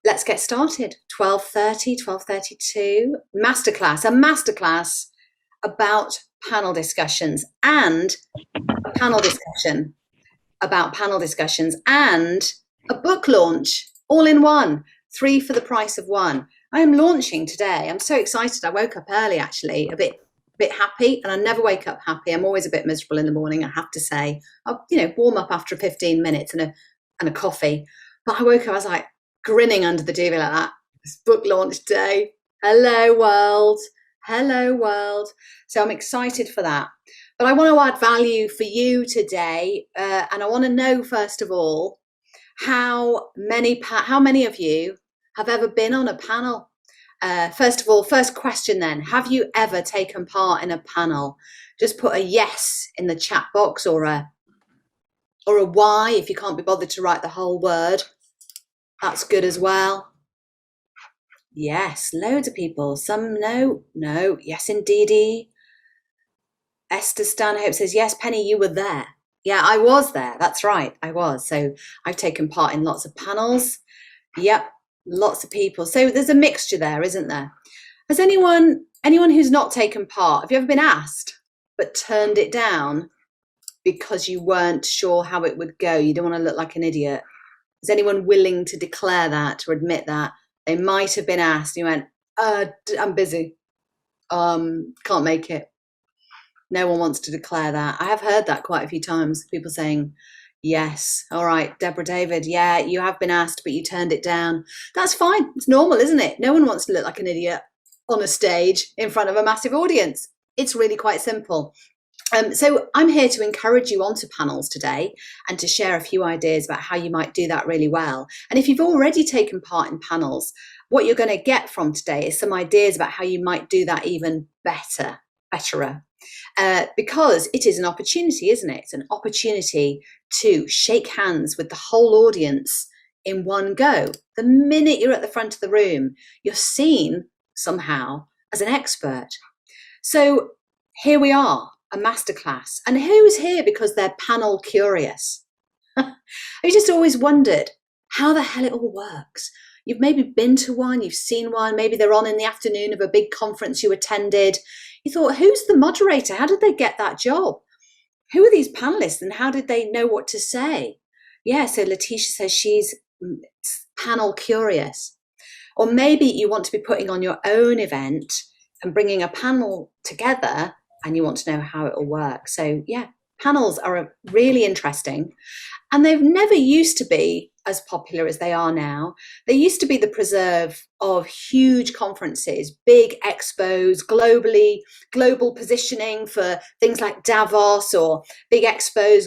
let's get started. 12:30, 12:32. Masterclass, a masterclass about panel discussions and a panel discussion about panel discussions and a book launch all in one. 3 for the price of 1. I am launching today. I'm so excited. I woke up early, actually, a bit happy, and I never wake up happy. I'm always a bit miserable in the morning, I have to say. I'll, warm up after 15 minutes and a coffee. But I woke up, I was like grinning under the TV like that. It's book launch day. Hello, world. Hello, world. So I'm excited for that. But I want to add value for you today. And I want to know, first of all, how many of you have ever been on a panel? First of all, first question then, have you ever taken part in a panel? Just put a yes in the chat box or a Y if you can't be bothered to write the whole word. That's good as well. Yes, loads of people. Some no, yes indeedy. Esther Stanhope says, yes, Penny, you were there. Yeah, I was there. That's right, I was. So I've taken part in lots of panels. Yep, lots of people. So there's a mixture there, isn't there? Has anyone who's not taken part, have you ever been asked but turned it down because you weren't sure how it would go? You don't want to look like an idiot. Is anyone willing to declare that or admit that? They might have been asked. You went, I'm busy. Can't make it. No one wants to declare that. I have heard that quite a few times. People saying, yes, all right, Deborah David, yeah, you have been asked, but you turned it down. That's fine. It's normal, isn't it? No one wants to look like an idiot on a stage in front of a massive audience. It's really quite simple. So I'm here to encourage you onto panels today and to share a few ideas about how you might do that really well. And if you've already taken part in panels, what you're going to get from today is some ideas about how you might do that even betterer. Because it is an opportunity, isn't it? It's an opportunity to shake hands with the whole audience in one go. The minute you're at the front of the room, you're seen somehow as an expert. So here we are, a masterclass. And who's here because they're panel curious? Have you just always wondered how the hell it all works? You've maybe been to one, you've seen one, maybe they're on in the afternoon of a big conference you attended. You thought, who's the moderator? How did they get that job? Who are these panelists and how did they know what to say? Yeah, so Letitia says she's panel curious. Or maybe you want to be putting on your own event and bringing a panel together and you want to know how it will work. So yeah, panels are really interesting and they've never used to be as popular as they are now. They used to be the preserve of huge conferences, big expos, global positioning for things like Davos or big expos,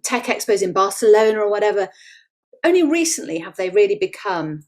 tech expos in Barcelona or whatever. Only recently have they really become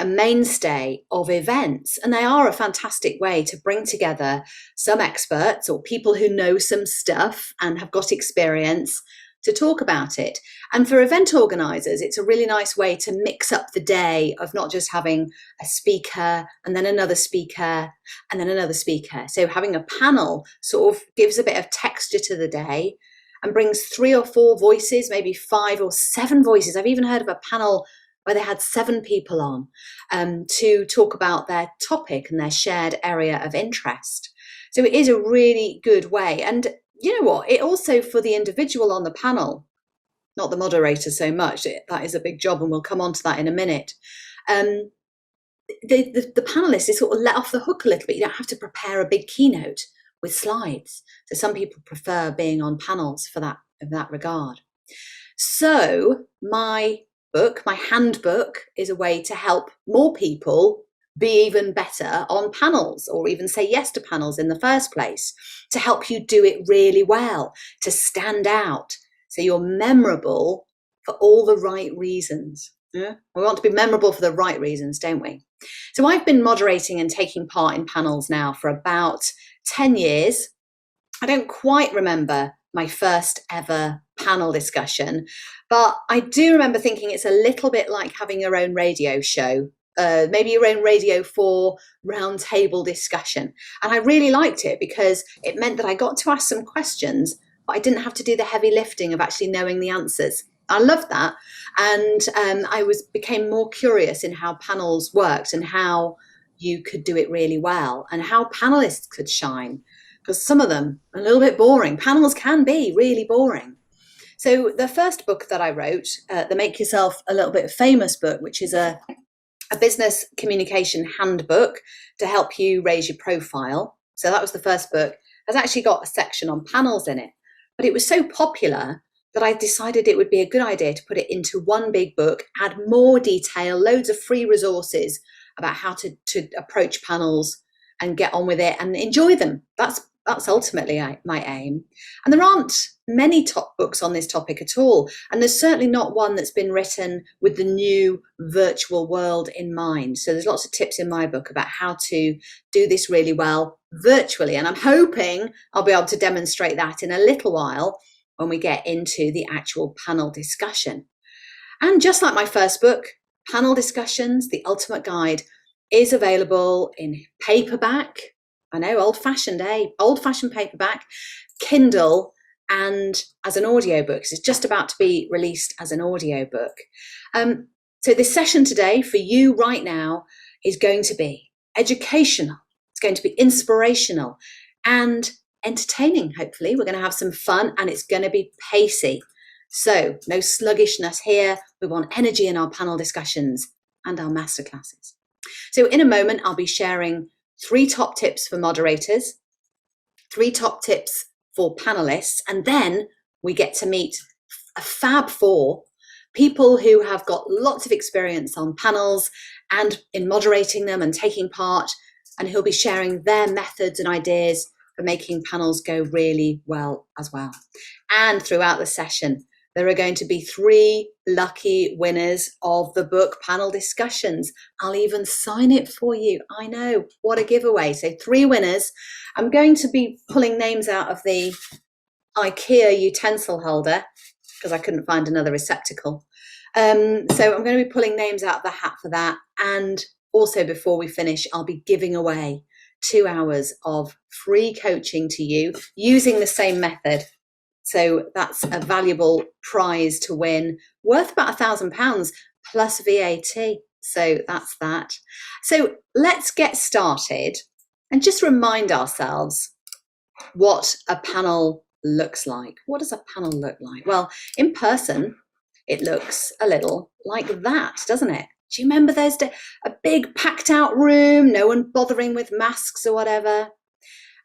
a mainstay of events, and they are a fantastic way to bring together some experts or people who know some stuff and have got experience to talk about it. And for event organisers, it's a really nice way to mix up the day of not just having a speaker and then another speaker and then another speaker. So having a panel sort of gives a bit of texture to the day and brings 3 or 4 voices, maybe 5 or 7 voices. I've even heard of a panel where they had 7 people on to talk about their topic and their shared area of interest. So it is a really good way. And you know what? It also, for the individual on the panel, not the moderator so much, that is a big job and we'll come on to that in a minute. The panelists is sort of let off the hook a little bit. You don't have to prepare a big keynote with slides. So some people prefer being on panels for that, in that regard. So my handbook is a way to help more people be even better on panels or even say yes to panels in the first place, to help you do it really well, to stand out so you're memorable for all the right reasons. Yeah? We want to be memorable for the right reasons, don't we? So I've been moderating and taking part in panels now for about 10 years. I don't quite remember my first ever panel discussion, but I do remember thinking it's a little bit like having your own radio show, maybe your own Radio 4 round table discussion. And I really liked it because it meant that I got to ask some questions, but I didn't have to do the heavy lifting of actually knowing the answers. I loved that. And I became more curious in how panels worked and how you could do it really well and how panelists could shine, because some of them are a little bit boring. Panels can be really boring. So the first book that I wrote, the Make Yourself a Little Bit Famous book, which is a business communication handbook to help you raise your profile. So that was the first book. Has actually got a section on panels in it, but it was so popular that I decided it would be a good idea to put it into one big book, add more detail, loads of free resources about how to approach panels and get on with it and enjoy them. That's ultimately my aim. And there aren't many top books on this topic at all. And there's certainly not one that's been written with the new virtual world in mind. So there's lots of tips in my book about how to do this really well virtually. And I'm hoping I'll be able to demonstrate that in a little while when we get into the actual panel discussion. And just like my first book, Panel Discussions, The Ultimate Guide, is available in paperback. I know, old-fashioned paperback, Kindle, and as an audiobook. It's just about to be released as an audiobook. So this session today for you right now is going to be educational. It's going to be inspirational and entertaining, hopefully. We're going to have some fun and it's going to be pacey. So no sluggishness here. We want energy in our panel discussions and our masterclasses. So in a moment, I'll be sharing 3 top tips for moderators, 3 top tips for panelists, and then we get to meet a fab 4 people who have got lots of experience on panels and in moderating them and taking part, and who'll be sharing their methods and ideas for making panels go really well as well. And throughout the session, there are going to be 3 lucky winners of the book Panel Discussions. I'll even sign it for you. I know, what a giveaway. So 3 winners. I'm going to be pulling names out of the IKEA utensil holder because I couldn't find another receptacle. So I'm going to be pulling names out of the hat for that. And also before we finish, I'll be giving away 2 hours of free coaching to you using the same method. So that's a valuable prize to win, worth about £1,000 plus VAT. So that's that. So let's get started and just remind ourselves what a panel looks like. What does a panel look like? Well, in person, it looks a little like that, doesn't it? Do you remember those days? A big packed out room, no one bothering with masks or whatever.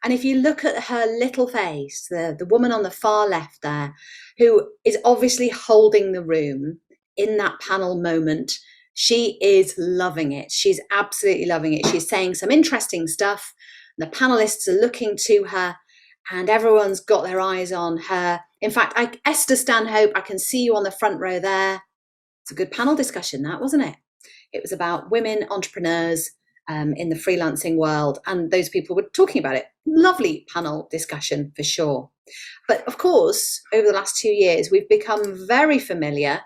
And if you look at her little face, the woman on the far left there, who is obviously holding the room in that panel moment, she is loving it. She's absolutely loving it. She's saying some interesting stuff. The panelists are looking to her and everyone's got their eyes on her. In fact, Esther Stanhope, I can see you on the front row there. It's a good panel discussion, that, wasn't it? It was about women entrepreneurs in the freelancing world, and those people were talking about it. Lovely panel discussion for sure. But of course, over the last 2 years, we've become very familiar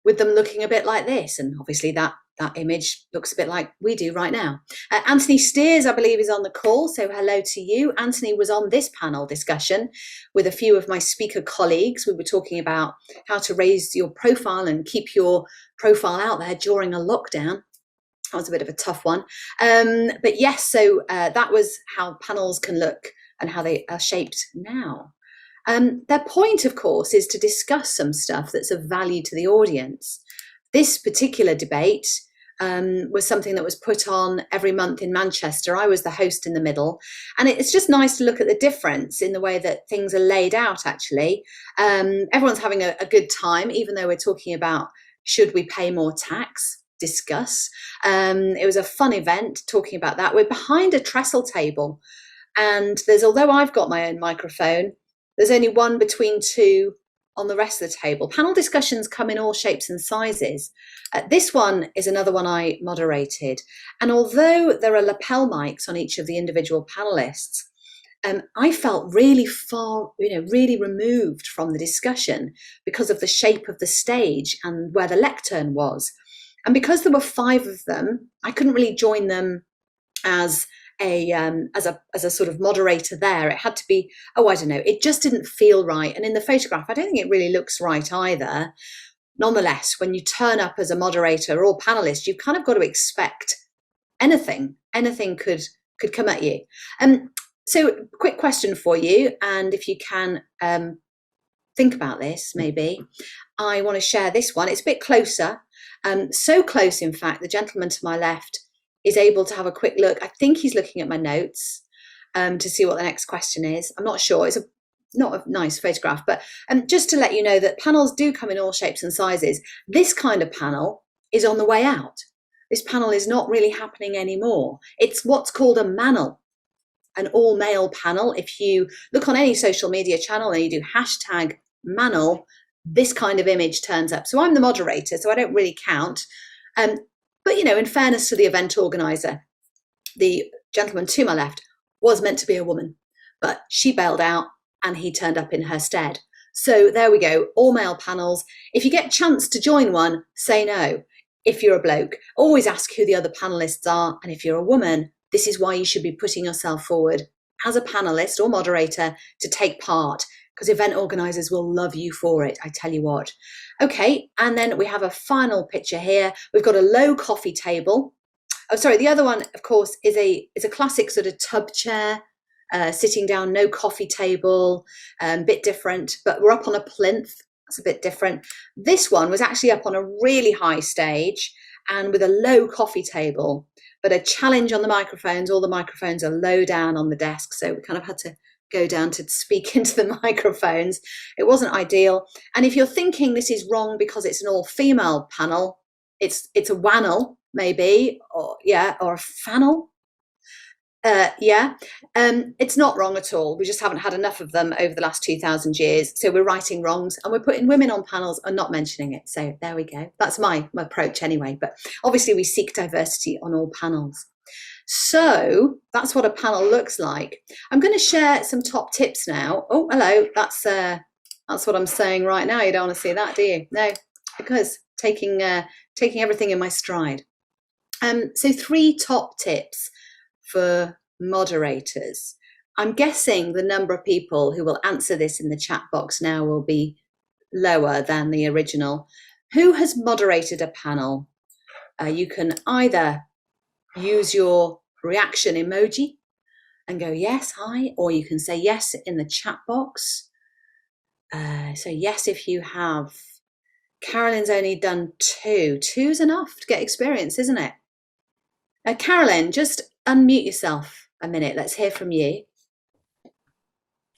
with them looking a bit like this, and obviously that image looks a bit like we do right now. Anthony Steers, I believe, is on the call, so hello to you. Anthony was on this panel discussion with a few of my speaker colleagues. We were talking about how to raise your profile and keep your profile out there during a lockdown. That was a bit of a tough one. But yes, so that was how panels can look and how they are shaped now. Their point, of course, is to discuss some stuff that's of value to the audience. This particular debate was something that was put on every month in Manchester. I was the host in the middle. And it's just nice to look at the difference in the way that things are laid out, actually. Everyone's having a good time, even though we're talking about should we pay more tax? Discuss. It was a fun event talking about that. We're behind a trestle table, and although I've got my own microphone, there's only one between 2 on the rest of the table. Panel discussions come in all shapes and sizes. This one is another one I moderated, and although there are lapel mics on each of the individual panelists, I felt really far, really removed from the discussion because of the shape of the stage and where the lectern was. And because there were 5 of them, I couldn't really join them as as a sort of moderator there. It had to be, oh, I don't know, it just didn't feel right. And in the photograph, I don't think it really looks right either. Nonetheless, when you turn up as a moderator or panelist, you've kind of got to expect anything could come at you. So quick question for you, and if you can think about this, maybe I want to share this one. It's a bit closer, so close in fact the gentleman to my left is able to have a quick look. I think he's looking at my notes to see what the next question is. I'm not sure. It's not a nice photograph, but just to let you know that panels do come in all shapes and sizes. This kind of panel is on the way out. This panel is not really happening anymore. It's what's called a manel, an all-male panel. If you look on any social media channel and you do hashtag manel, this kind of image turns up. So I'm the moderator, so I don't really count. But, you know, in fairness to the event organizer, the gentleman to my left was meant to be a woman, but she bailed out and he turned up in her stead. So there we go, all male panels. If you get a chance to join one, say no. If you're a bloke, always ask who the other panelists are. And if you're a woman, this is why you should be putting yourself forward as a panelist or moderator to take part, because event organisers will love you for it, I tell you what. Okay, and then we have a final picture here. We've got a low coffee table. Oh, sorry, the other one, of course, is a classic sort of tub chair, sitting down, no coffee table, bit different, but we're up on a plinth. That's a bit different. This one was actually up on a really high stage and with a low coffee table, but a challenge on the microphones. All the microphones are low down on the desk, so we kind of had to go down to speak into the microphones. It wasn't ideal. And if you're thinking this is wrong because it's an all-female panel, it's a wannel maybe, or a fannel. It's not wrong at all. We just haven't had enough of them over the last 2,000 years. So we're righting wrongs and we're putting women on panels and not mentioning it. So there we go. That's my approach anyway. But obviously we seek diversity on all panels. So that's what a panel looks like. I'm going to share some top tips now. Oh, hello. That's what I'm saying right now. You don't want to see that, do you? No, because taking everything in my stride. So 3 top tips for moderators. I'm guessing the number of people who will answer this in the chat box now will be lower than the original. Who has moderated a panel? You can either use your reaction emoji and go yes, hi, or you can say yes in the chat box. So yes if you have. Carolyn's only done 2. 2's enough to get experience, isn't it? Carolyn, just unmute yourself a minute. Let's hear from you.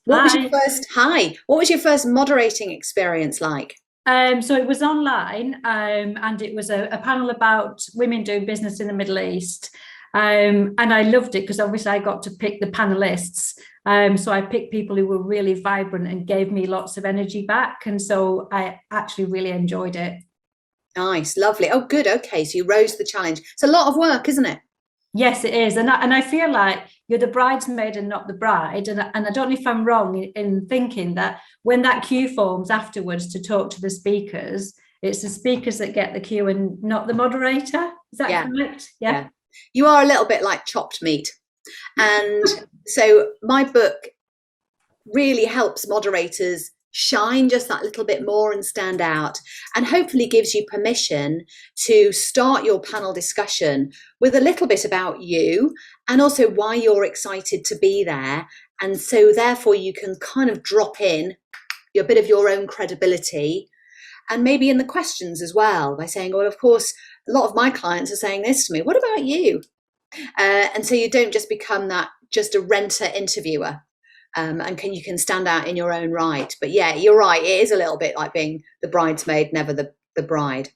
What was your first moderating experience like? So it was online, and it was a panel about women doing business in the Middle East. And I loved it because obviously I got to pick the panelists. So I picked people who were really vibrant and gave me lots of energy back. And so I actually really enjoyed it. Nice, lovely. Oh, good. Okay, so you rose the challenge. It's a lot of work, isn't it? Yes, it is. And I feel like you're the bridesmaid and not the bride. And I don't know if I'm wrong in thinking that when that queue forms afterwards to talk to the speakers, it's the speakers that get the queue and not the moderator. Is that correct? Yeah. You are a little bit like chopped meat. And so my book really helps moderators shine just that little bit more and stand out, and hopefully gives you permission to start your panel discussion with a little bit about you and also why you're excited to be there. And so therefore you can kind of drop in a bit of your own credibility, and maybe in the questions as well, by saying, well, of course, a lot of my clients are saying this to me. What about you? And so you don't just become that just a renter interviewer. And you can stand out in your own right. But yeah, you're right. It is a little bit like being the bridesmaid, never the bride.